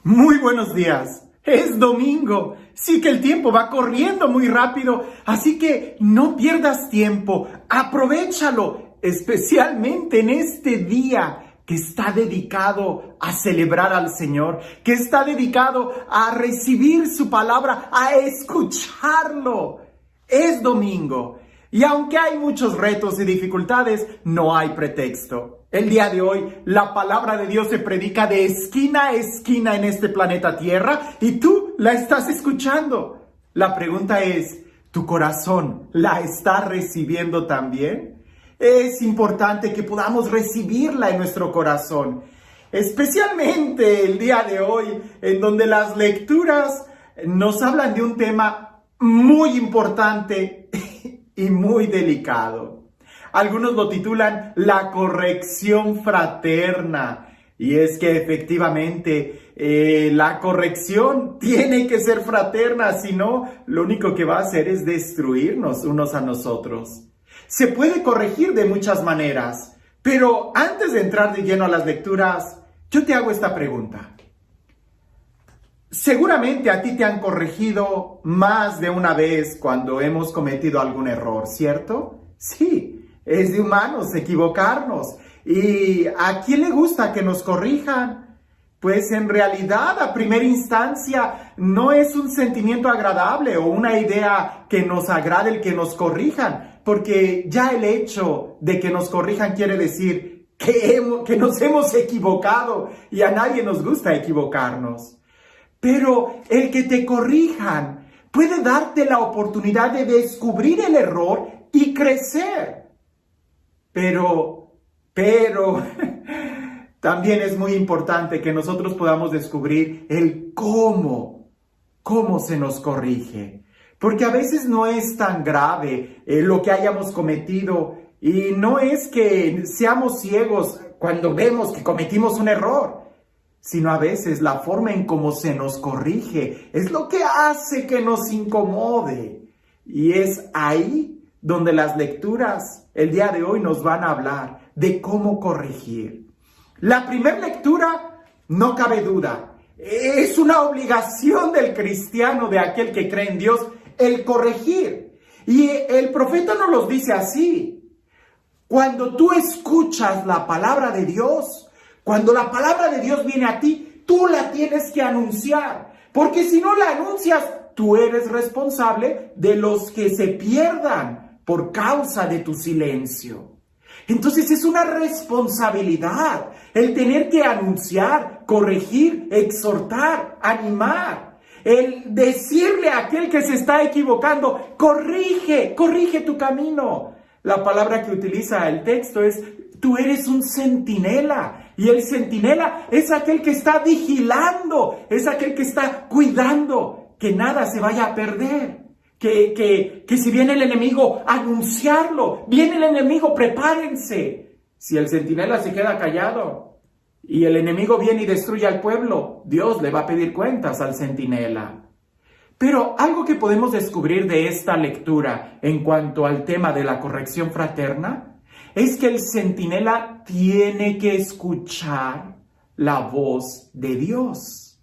Muy buenos días. Es domingo. Sí que el tiempo va corriendo muy rápido, así que no pierdas tiempo. Aprovéchalo, especialmente en este día que está dedicado a celebrar al Señor, que está dedicado a recibir su palabra, a escucharlo. Es domingo. Y aunque hay muchos retos y dificultades, no hay pretexto. El día de hoy, la palabra de Dios se predica de esquina a esquina en este planeta Tierra y tú la estás escuchando. La pregunta es, ¿tu corazón la está recibiendo también? Es importante que podamos recibirla en nuestro corazón, especialmente el día de hoy, en donde las lecturas nos hablan de un tema muy importante y muy delicado. Algunos lo titulan la corrección fraterna. Y es que efectivamente la corrección tiene que ser fraterna, si no, lo único que va a hacer es destruirnos unos a nosotros. Se puede corregir de muchas maneras, pero antes de entrar de lleno a las lecturas, yo te hago esta pregunta. Seguramente a ti te han corregido más de una vez cuando hemos cometido algún error, ¿cierto? Sí, es de humanos equivocarnos. ¿Y a quién le gusta que nos corrijan? Pues en realidad, a primera instancia, no es un sentimiento agradable o una idea que nos agrade el que nos corrijan, porque ya el hecho de que nos corrijan quiere decir que nos hemos equivocado y a nadie nos gusta equivocarnos. Pero el que te corrijan puede darte la oportunidad de descubrir el error y crecer. Pero, también es muy importante que nosotros podamos descubrir el cómo se nos corrige. Porque a veces no es tan grave lo que hayamos cometido y no es que seamos ciegos cuando vemos que cometimos un error, sino a veces la forma en cómo se nos corrige es lo que hace que nos incomode. Y es ahí donde las lecturas el día de hoy nos van a hablar de cómo corregir. La primera lectura, no cabe duda, es una obligación del cristiano, de aquel que cree en Dios, el corregir. Y el profeta nos los dice así: cuando tú escuchas la palabra de Dios, cuando la palabra de Dios viene a ti, tú la tienes que anunciar. Porque si no la anuncias, tú eres responsable de los que se pierdan por causa de tu silencio. Entonces es una responsabilidad el tener que anunciar, corregir, exhortar, animar. El decirle a aquel que se está equivocando, corrige tu camino. La palabra que utiliza el texto es: tú eres un centinela, y el centinela es aquel que está vigilando, es aquel que está cuidando que nada se vaya a perder. Que si viene el enemigo, anunciarlo. Viene el enemigo, prepárense. Si el centinela se queda callado y el enemigo viene y destruye al pueblo, Dios le va a pedir cuentas al centinela. Pero algo que podemos descubrir de esta lectura en cuanto al tema de la corrección fraterna es que el centinela tiene que escuchar la voz de Dios.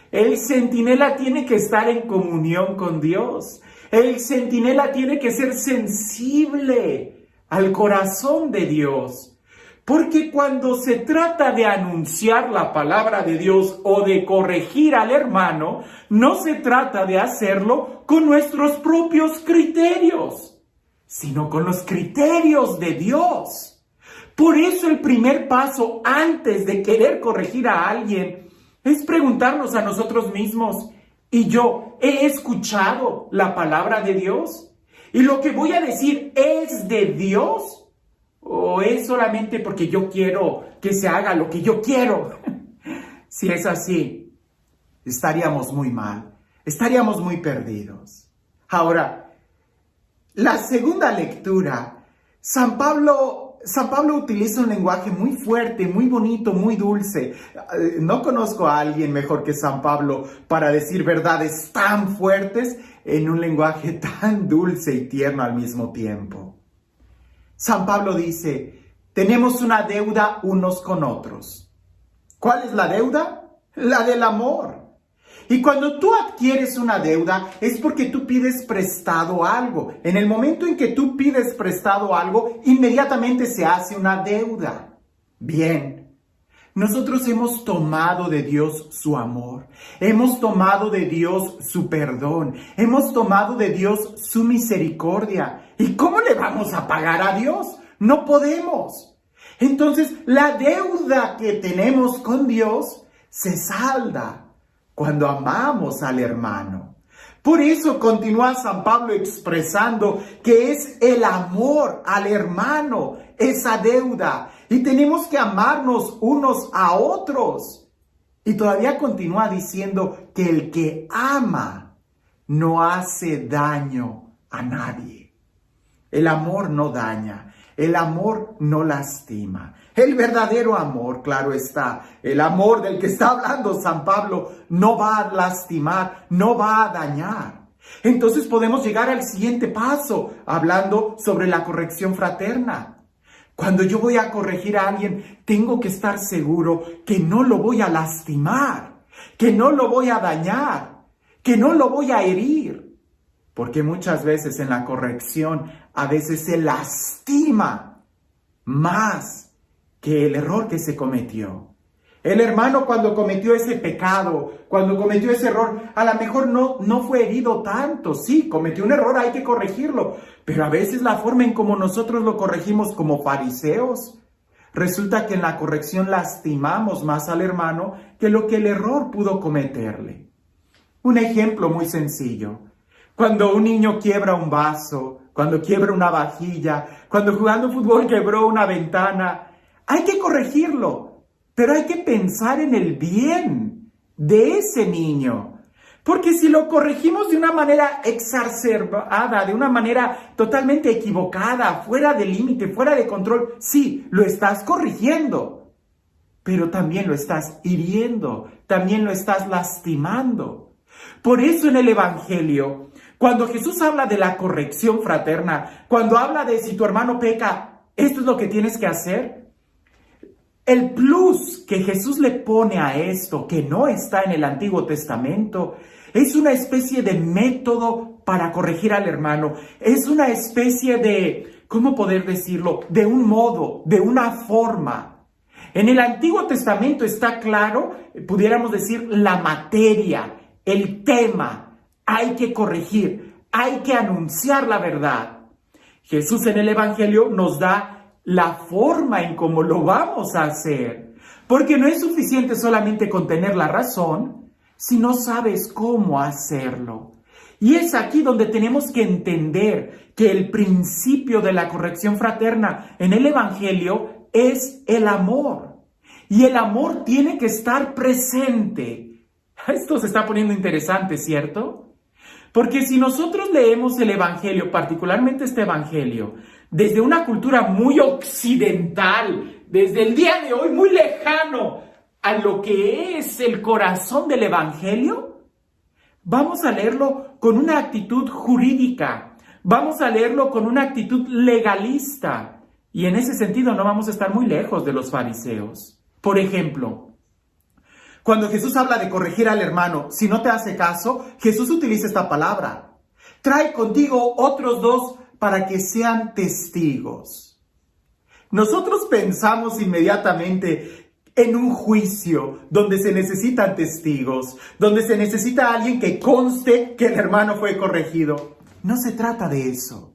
El centinela tiene que estar en comunión con Dios. El centinela tiene que ser sensible al corazón de Dios. Porque cuando se trata de anunciar la palabra de Dios o de corregir al hermano, no se trata de hacerlo con nuestros propios criterios, sino con los criterios de Dios. Por eso el primer paso antes de querer corregir a alguien es preguntarnos a nosotros mismos: ¿y yo he escuchado la palabra de Dios? ¿Y lo que voy a decir es de Dios? ¿O es solamente porque yo quiero que se haga lo que yo quiero? Si es así, estaríamos muy mal, estaríamos muy perdidos. Ahora, la segunda lectura, San Pablo utiliza un lenguaje muy fuerte, muy bonito, muy dulce. No conozco a alguien mejor que San Pablo para decir verdades tan fuertes en un lenguaje tan dulce y tierno al mismo tiempo. San Pablo dice: tenemos una deuda unos con otros. ¿Cuál es la deuda? la del amor. Y cuando tú adquieres una deuda es porque tú pides prestado algo. En el momento en que tú pides prestado algo, inmediatamente se hace una deuda. Bien, nosotros hemos tomado de Dios su amor, hemos tomado de Dios su perdón, hemos tomado de Dios su misericordia. ¿Y cómo le vamos a pagar a Dios? No podemos. Entonces, la deuda que tenemos con Dios se salda cuando amamos al hermano. Por eso continúa San Pablo expresando que es el amor al hermano esa deuda. Y tenemos que amarnos unos a otros. Y todavía continúa diciendo que el que ama no hace daño a nadie. El amor no daña. El amor no lastima. El verdadero amor, claro está, el amor del que está hablando San Pablo no va a lastimar, no va a dañar. Entonces podemos llegar al siguiente paso, hablando sobre la corrección fraterna. Cuando yo voy a corregir a alguien, tengo que estar seguro que no lo voy a lastimar, que no lo voy a dañar, que no lo voy a herir. Porque muchas veces en la corrección, a veces se lastima más que el error que se cometió. El hermano cuando cometió ese pecado, cuando cometió ese error, a lo mejor no fue herido tanto. Sí, cometió un error, hay que corregirlo. Pero a veces la forma en como nosotros lo corregimos como fariseos, resulta que en la corrección lastimamos más al hermano que lo que el error pudo cometerle. Un ejemplo muy sencillo. Cuando un niño quiebra un vaso, cuando quiebra una vajilla, cuando jugando fútbol quebró una ventana, hay que corregirlo, pero hay que pensar en el bien de ese niño. Porque si lo corregimos de una manera exacerbada, de una manera totalmente equivocada, fuera de límite, fuera de control, sí, lo estás corrigiendo, pero también lo estás hiriendo, también lo estás lastimando. Por eso en el Evangelio, cuando Jesús habla de la corrección fraterna, cuando habla de si tu hermano peca, esto es lo que tienes que hacer. El plus que Jesús le pone a esto, que no está en el Antiguo Testamento, es una especie de método para corregir al hermano. Es una especie de, ¿cómo poder decirlo? De un modo, de una forma. En el Antiguo Testamento está claro, pudiéramos decir, la materia, el tema. Hay que corregir, hay que anunciar la verdad. Jesús en el Evangelio nos da la forma en cómo lo vamos a hacer. Porque no es suficiente solamente con tener la razón, si no sabes cómo hacerlo. Y es aquí donde tenemos que entender que el principio de la corrección fraterna en el Evangelio es el amor. Y el amor tiene que estar presente. Esto se está poniendo interesante, ¿cierto? Porque si nosotros leemos el Evangelio, particularmente este Evangelio, desde una cultura muy occidental, desde el día de hoy muy lejano a lo que es el corazón del Evangelio, vamos a leerlo con una actitud jurídica, vamos a leerlo con una actitud legalista, y en ese sentido no vamos a estar muy lejos de los fariseos. Por ejemplo, cuando Jesús habla de corregir al hermano, si no te hace caso, Jesús utiliza esta palabra. Trae contigo otros dos para que sean testigos. Nosotros pensamos inmediatamente en un juicio donde se necesitan testigos, donde se necesita alguien que conste que el hermano fue corregido. No se trata de eso.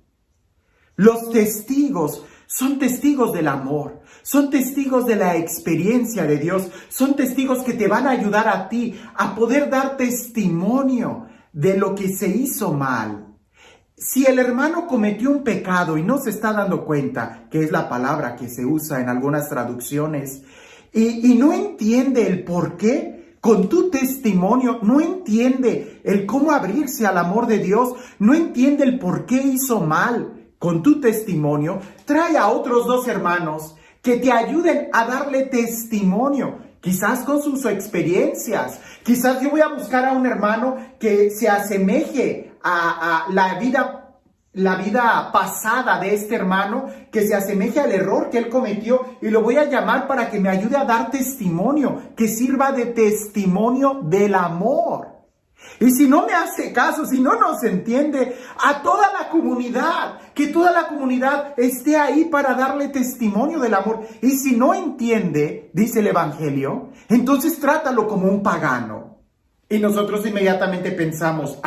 Los testigos son testigos del amor, son testigos de la experiencia de Dios, son testigos que te van a ayudar a ti a poder dar testimonio de lo que se hizo mal. Si el hermano cometió un pecado y no se está dando cuenta, que es la palabra que se usa en algunas traducciones, y no entiende el por qué, con tu testimonio, no entiende el cómo abrirse al amor de Dios, no entiende el por qué hizo mal, con tu testimonio, trae a otros dos hermanos que te ayuden a darle testimonio, quizás con sus experiencias. Quizás yo voy a buscar a un hermano que se asemeje a la la vida pasada de este hermano que se asemeje al error que él cometió y lo voy a llamar para que me ayude a dar testimonio, que sirva de testimonio del amor. Y si no me hace caso, si no nos entiende, a toda la comunidad, que toda la comunidad esté ahí para darle testimonio del amor. Y si no entiende, dice el Evangelio, entonces trátalo como un pagano. Y nosotros inmediatamente pensamos,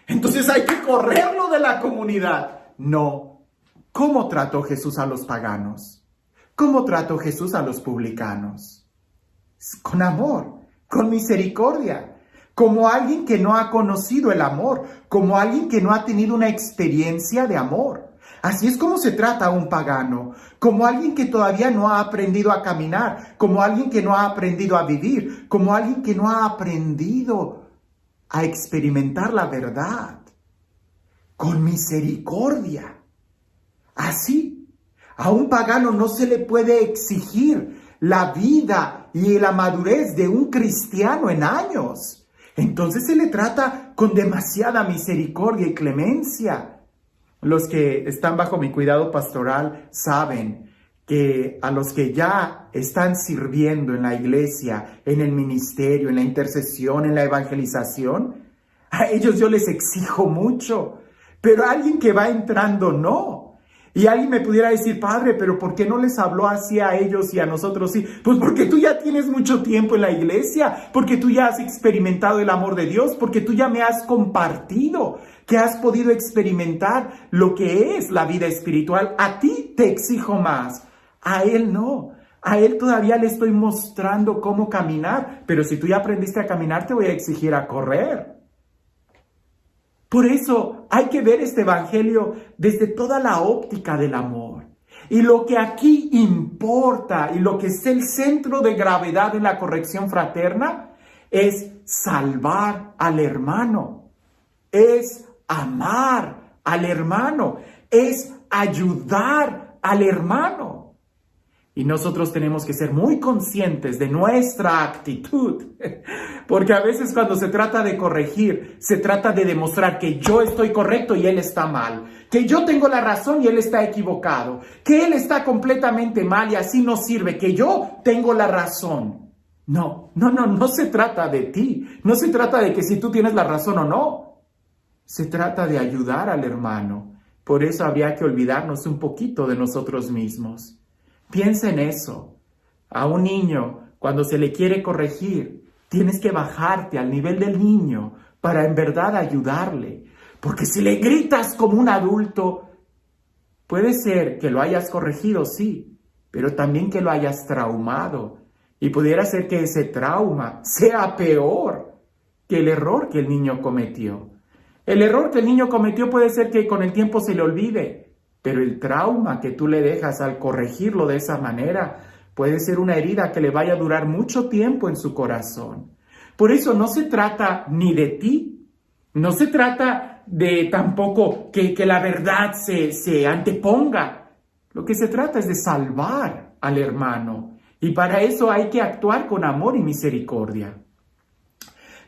entonces hay que correrlo de la comunidad. No. ¿Cómo trató Jesús a los paganos? ¿Cómo trató Jesús a los publicanos? Con amor, con misericordia. Como alguien que no ha conocido el amor, como alguien que no ha tenido una experiencia de amor. Así es como se trata a un pagano, como alguien que todavía no ha aprendido a caminar, como alguien que no ha aprendido a vivir, como alguien que no ha aprendido a experimentar la verdad. Con misericordia. Así, a un pagano no se le puede exigir la vida y la madurez de un cristiano en años. Entonces se le trata con demasiada misericordia y clemencia. Los que están bajo mi cuidado pastoral saben que a los que ya están sirviendo en la iglesia, en el ministerio, en la intercesión, en la evangelización, a ellos yo les exijo mucho, pero a alguien que va entrando no. Y alguien me pudiera decir, padre, pero ¿por qué no les habló así a ellos y a nosotros sí? Pues porque tú ya tienes mucho tiempo en la iglesia, porque tú ya has experimentado el amor de Dios, porque tú ya me has compartido, que has podido experimentar lo que es la vida espiritual. A ti te exijo más, a él no. A él todavía le estoy mostrando cómo caminar, pero si tú ya aprendiste a caminar, te voy a exigir a correr. Por eso hay que ver este evangelio desde toda la óptica del amor. Y lo que aquí importa y lo que es el centro de gravedad en la corrección fraterna es salvar al hermano, es amar al hermano, es ayudar al hermano. Y nosotros tenemos que ser muy conscientes de nuestra actitud, porque a veces cuando se trata de corregir, se trata de demostrar que yo estoy correcto y él está mal, que yo tengo la razón y él está equivocado, que él está completamente mal y así no sirve, que yo tengo la razón. No se trata de ti, no se trata de que si tú tienes la razón o no, se trata de ayudar al hermano. Por eso habría que olvidarnos un poquito de nosotros mismos. Piensa en eso. A un niño, cuando se le quiere corregir, tienes que bajarte al nivel del niño para en verdad ayudarle. Porque si le gritas como un adulto, puede ser que lo hayas corregido, sí, pero también que lo hayas traumado. Y pudiera ser que ese trauma sea peor que el error que el niño cometió. El error que el niño cometió puede ser que con el tiempo se le olvide. Pero el trauma que tú le dejas al corregirlo de esa manera puede ser una herida que le vaya a durar mucho tiempo en su corazón. Por eso no se trata ni de ti, no se trata de tampoco que la verdad se anteponga. Lo que se trata es de salvar al hermano. Y para eso hay que actuar con amor y misericordia.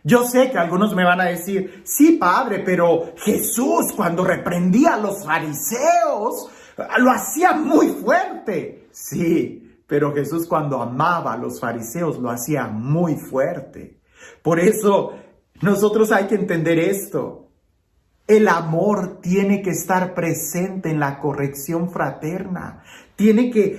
Yo sé que algunos me van a decir, sí, padre, pero Jesús cuando reprendía a los fariseos, lo hacía muy fuerte. Sí, pero Jesús cuando amaba a los fariseos, lo hacía muy fuerte. Por eso, nosotros hay que entender esto. El amor tiene que estar presente en la corrección fraterna.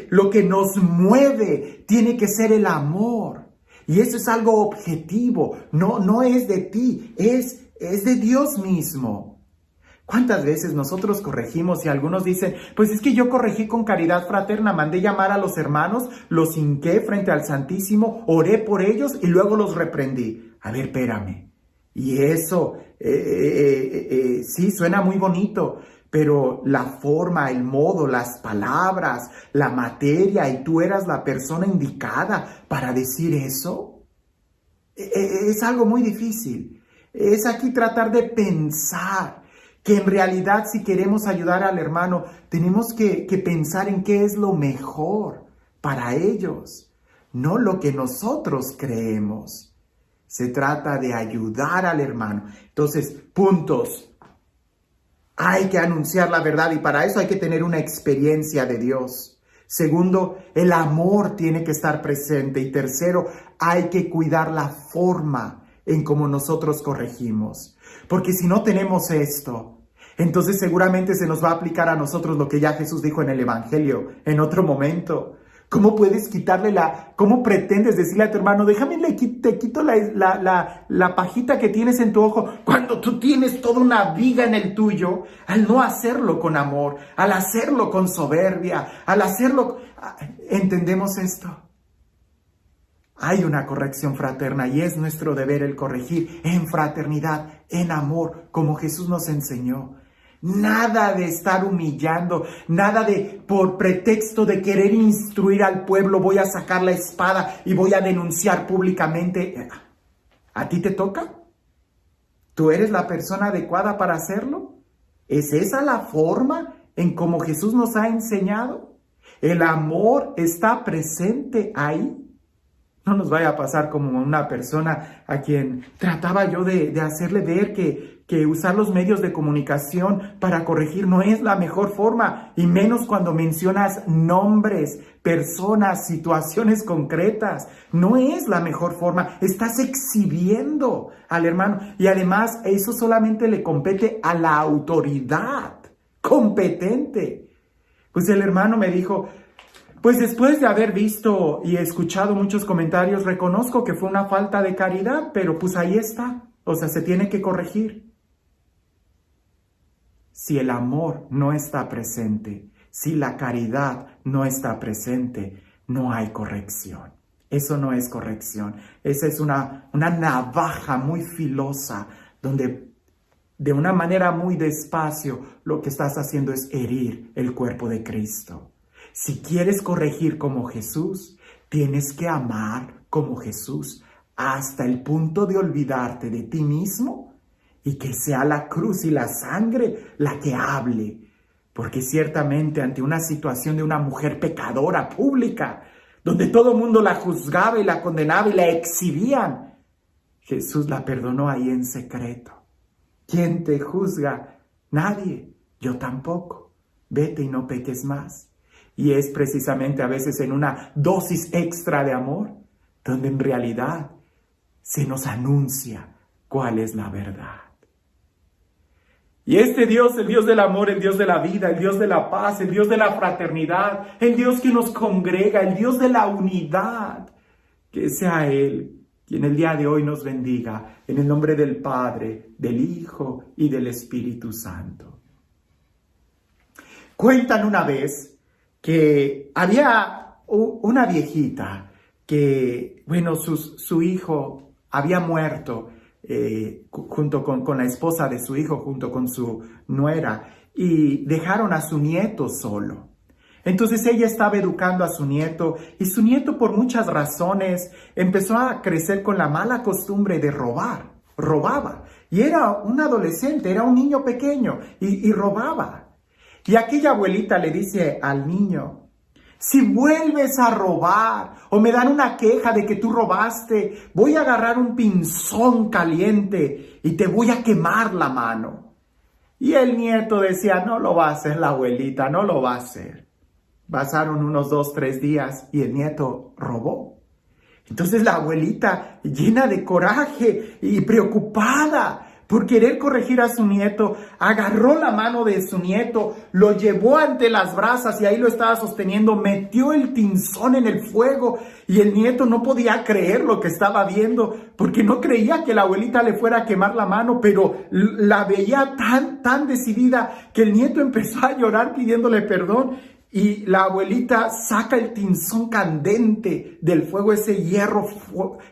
Lo que nos mueve, tiene que ser el amor. Y eso es algo objetivo, no es de ti, es de Dios mismo. ¿Cuántas veces nosotros corregimos y algunos dicen, pues es que yo corregí con caridad fraterna, mandé llamar a los hermanos, los hinqué frente al Santísimo, oré por ellos y luego los reprendí? A ver, espérame. Y eso, sí, suena muy bonito, pero la forma, el modo, las palabras, la materia, y tú eras la persona indicada para decir eso, es algo muy difícil. Es aquí tratar de pensar que en realidad si queremos ayudar al hermano, tenemos que pensar en qué es lo mejor para ellos, no lo que nosotros creemos. Se trata de ayudar al hermano. Entonces, puntos. Hay que anunciar la verdad y para eso hay que tener una experiencia de Dios. Segundo, el amor tiene que estar presente. Y tercero, hay que cuidar la forma en cómo nosotros corregimos. Porque si no tenemos esto, entonces seguramente se nos va a aplicar a nosotros lo que ya Jesús dijo en el Evangelio en otro momento. ¿Cómo puedes cómo pretendes decirle a tu hermano, déjame, te quito la pajita que tienes en tu ojo, cuando tú tienes toda una viga en el tuyo, al no hacerlo con amor, al hacerlo con soberbia, al hacerlo... ¿Entendemos esto? Hay una corrección fraterna y es nuestro deber el corregir en fraternidad, en amor, como Jesús nos enseñó. Nada de estar humillando, nada de por pretexto de querer instruir al pueblo, voy a sacar la espada y voy a denunciar públicamente. ¿A ti te toca? ¿Tú eres la persona adecuada para hacerlo? ¿Es esa la forma en cómo Jesús nos ha enseñado? ¿El amor está presente ahí? No nos vaya a pasar como una persona a quien trataba yo de hacerle ver que usar los medios de comunicación para corregir no es la mejor forma, y menos cuando mencionas nombres, personas, situaciones concretas. No es la mejor forma. Estás exhibiendo al hermano y además eso solamente le compete a la autoridad competente. Pues el hermano me dijo, pues después de haber visto y escuchado muchos comentarios, reconozco que fue una falta de caridad, pero pues ahí está, o sea, se tiene que corregir. Si el amor no está presente, si la caridad no está presente, no hay corrección. Eso no es corrección, esa es una navaja muy filosa, donde de una manera muy despacio lo que estás haciendo es herir el cuerpo de Cristo. Si quieres corregir como Jesús, tienes que amar como Jesús hasta el punto de olvidarte de ti mismo y que sea la cruz y la sangre la que hable. Porque ciertamente ante una situación de una mujer pecadora pública, donde todo el mundo la juzgaba y la condenaba y la exhibían, Jesús la perdonó ahí en secreto. ¿Quién te juzga? Nadie. Yo tampoco. Vete y no peques más. Y es precisamente a veces en una dosis extra de amor donde en realidad se nos anuncia cuál es la verdad. Y este Dios, el Dios del amor, el Dios de la vida, el Dios de la paz, el Dios de la fraternidad, el Dios que nos congrega, el Dios de la unidad, que sea Él quien el día de hoy nos bendiga en el nombre del Padre, del Hijo y del Espíritu Santo. Cuentan una vez que había una viejita que, bueno, su hijo había muerto junto con la esposa de su hijo, junto con su nuera, y dejaron a su nieto solo. Entonces ella estaba educando a su nieto y su nieto por muchas razones empezó a crecer con la mala costumbre de robar. Robaba. Y era un adolescente, era un niño pequeño y robaba. Y aquella abuelita le dice al niño, si vuelves a robar o me dan una queja de que tú robaste, voy a agarrar un pinzón caliente y te voy a quemar la mano. Y el nieto decía, no lo va a hacer la abuelita, no lo va a hacer. Pasaron unos 2, 3 días y el nieto robó. Entonces la abuelita, llena de coraje y preocupada por querer corregir a su nieto, agarró la mano de su nieto, lo llevó ante las brasas y ahí lo estaba sosteniendo, metió el tinzón en el fuego y el nieto no podía creer lo que estaba viendo porque no creía que la abuelita le fuera a quemar la mano, pero la veía tan decidida que el nieto empezó a llorar pidiéndole perdón. Y la abuelita saca el tinzón candente del fuego, ese hierro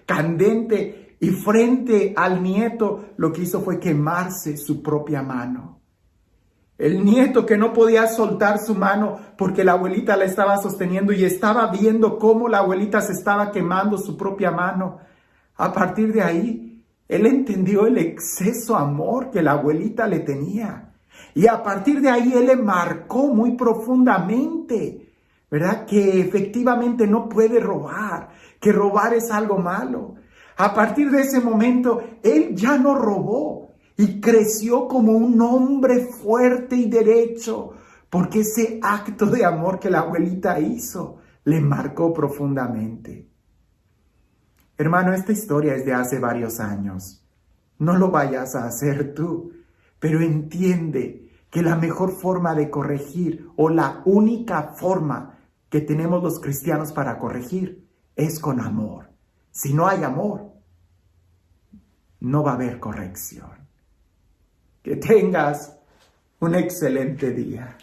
candente, y frente al nieto lo que hizo fue quemarse su propia mano. El nieto, que no podía soltar su mano porque la abuelita la estaba sosteniendo y estaba viendo cómo la abuelita se estaba quemando su propia mano. A partir de ahí, él entendió el exceso amor que la abuelita le tenía. Y a partir de ahí él le marcó muy profundamente, ¿verdad? Que efectivamente no puede robar, que robar es algo malo. A partir de ese momento, él ya no robó. y creció como un hombre fuerte y derecho, porque ese acto de amor que la abuelita hizo le marcó profundamente. Hermano, esta historia es de hace varios años. No lo vayas a hacer tú, pero entiende que la mejor forma de corregir, o la única forma que tenemos los cristianos para corregir, es con amor. Si no hay amor, no va a haber corrección. Que tengas un excelente día.